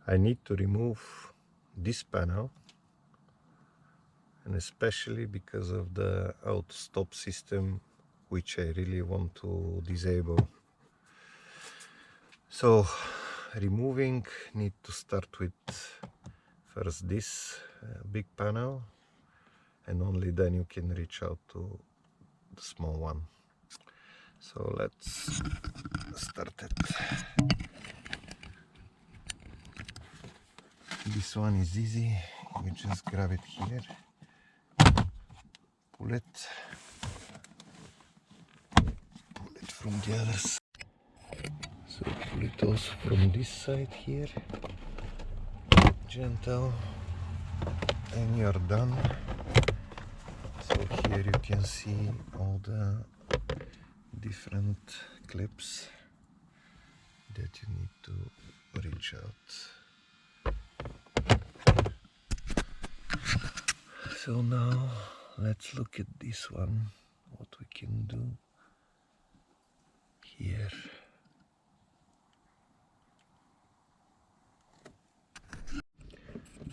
I need to remove this panel, and especially because of the auto stop system, which I really want to disable. So removing, need to start with first this big panel, and only then you can reach out to the small one. So let's start it. This one is easy, we just grab it here, pull it from the other side. So pull it also from this side here, gentle, and you're done. So here you can see all the different clips that you need to reach out. So now let's look at this one, what we can do here.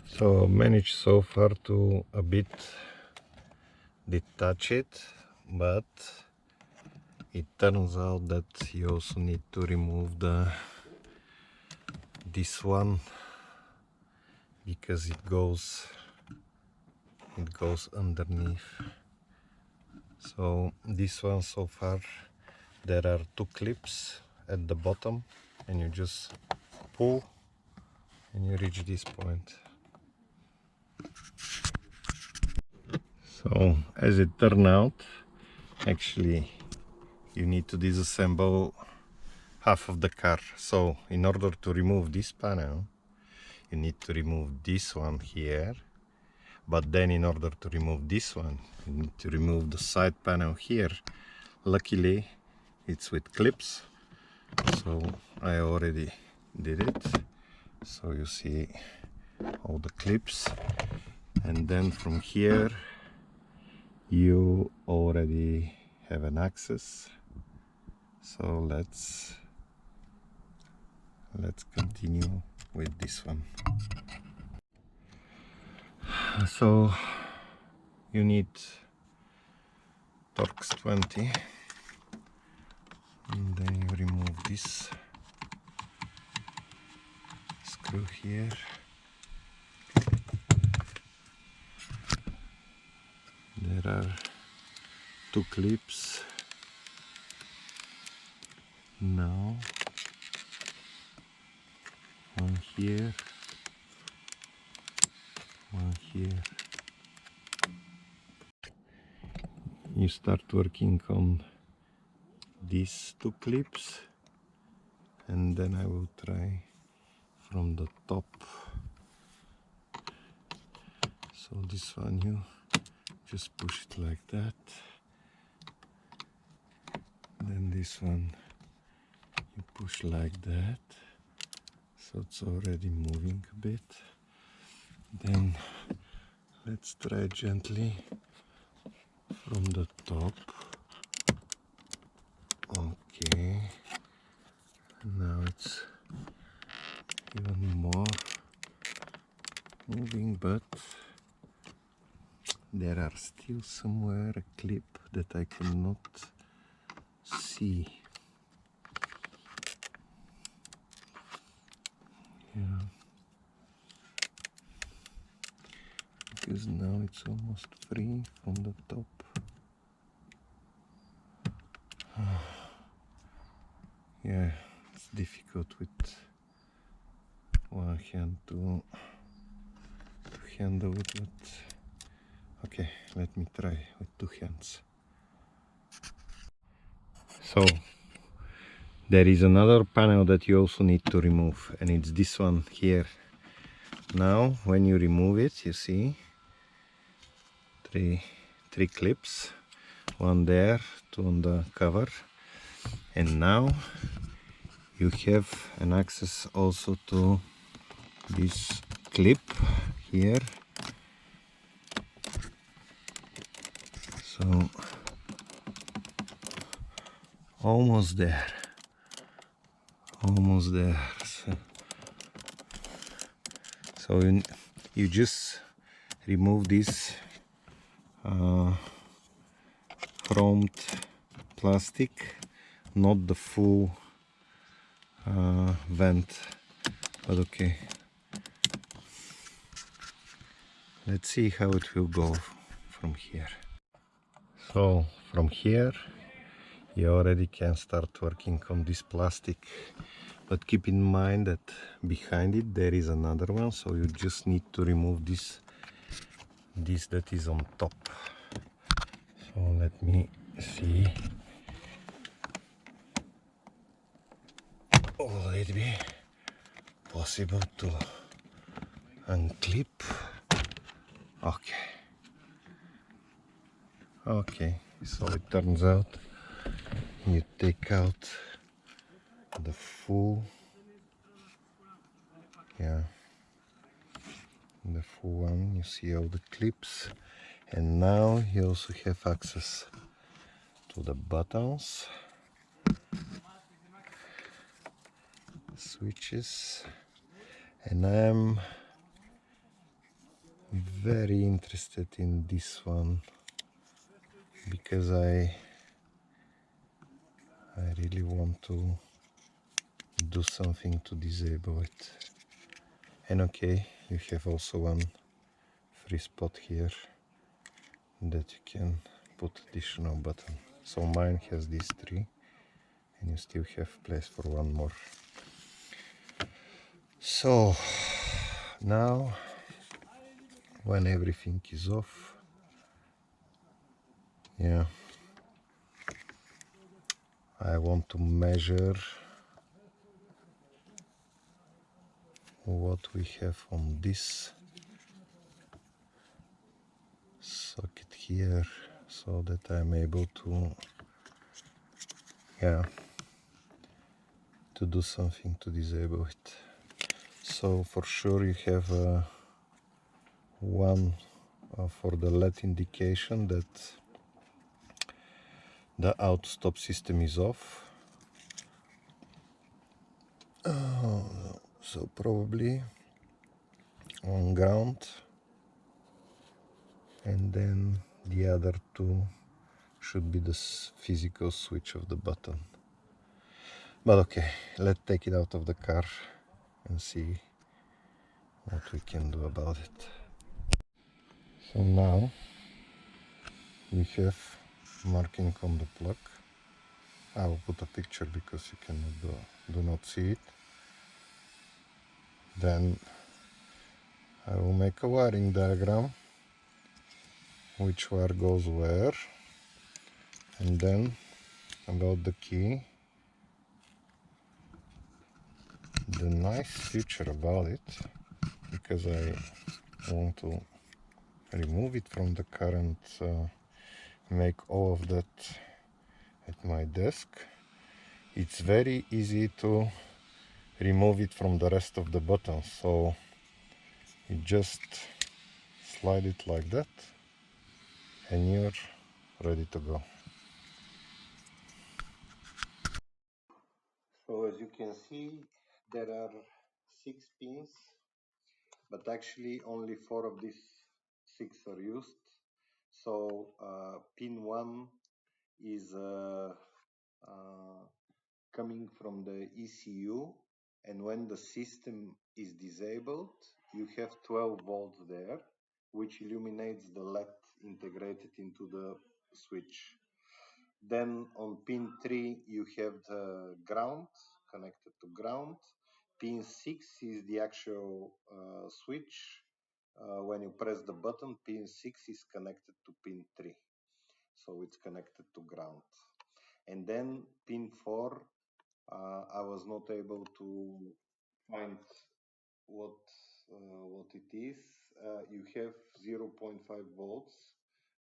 So managed so far to a bit detach it, but it turns out that you also need to remove this one, because it goes underneath. So this one, so far there are two clips at the bottom, and you just pull and you reach this point. So as it turned out, actually you need to disassemble half of the car. So in order to remove this panel, you need to remove this one here, but then in order to remove this one, you need to remove the side panel here. Luckily it's with clips, so I already did it. So you see all the clips, and then from here you already have an access. So let's continue with this one. So you need Torx 20, and then you remove this screw here. There are two clips. Now one here, one here. You start working on these two clips, and then I will try from the top. So this one you just push it like that, then this one you push like that, so it's already moving a bit. Then let's try gently from the top. Okay, now it's even more moving, but there are still somewhere a clip that I cannot see. Yeah, because now it's almost free from the top. Yeah, it's difficult with one hand to handle it, but okay, let me try with two hands. So there is another panel that you also need to remove, and it's this one here. Now when you remove it, you see three clips, one there, two on the cover, and now you have an access also to this clip here. So almost there, almost there. So So you just remove this chromed plastic, not the full vent, but okay. Let's see how it will go from here. So from here you already can start working on this plastic, but keep in mind that behind it there is another one, so you just need to remove this that is on top. So let me see. Will it be possible to unclip? Okay, so it turns out you take out the full, the full one. You see all the clips, and now you also have access to the buttons, switches, and I'm very interested in this one because I really want to do something to disable it. And okay, you have also one free spot here that you can put additional button. So mine has these three, and you still have place for one more. So now when everything is off, I want to measure what we have on this socket here, so that I'm able to do something to disable it. So for sure you have one for the LED indication that the auto stop system is off. So probably on ground, and then the other two should be the physical switch of the button. But okay, let's take it out of the car and see what we can do about it. So now we have marking on the plug. I will put a picture because you cannot do not see it. Then I will make a wiring diagram, which wire goes where, and then about the key. The nice feature about it, because I want to remove it from the car and make all of that at my desk, it's very easy to remove it from the rest of the buttons. So you just slide it like that and you're ready to go. So as you can see, there are 6 pins, but actually only 4 of these 6 are used. So pin 1 is coming from the ECU, and when the system is disabled, you have 12 volts there, which illuminates the LED integrated into the switch. Then on pin 3 you have the ground, connected to ground. Pin 6 is the actual switch. When you press the button, pin 6 is connected to pin 3, so it's connected to ground. And then pin 4, I was not able to find what it is. You have 0.5 volts,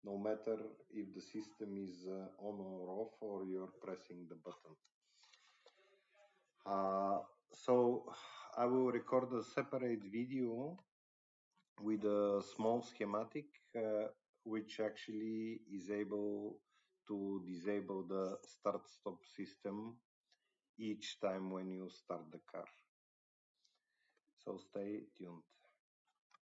no matter if the system is on or off or you're pressing the button. So I will record a separate video with a small schematic which actually is able to disable the start-stop system each time when you start the car. So stay tuned.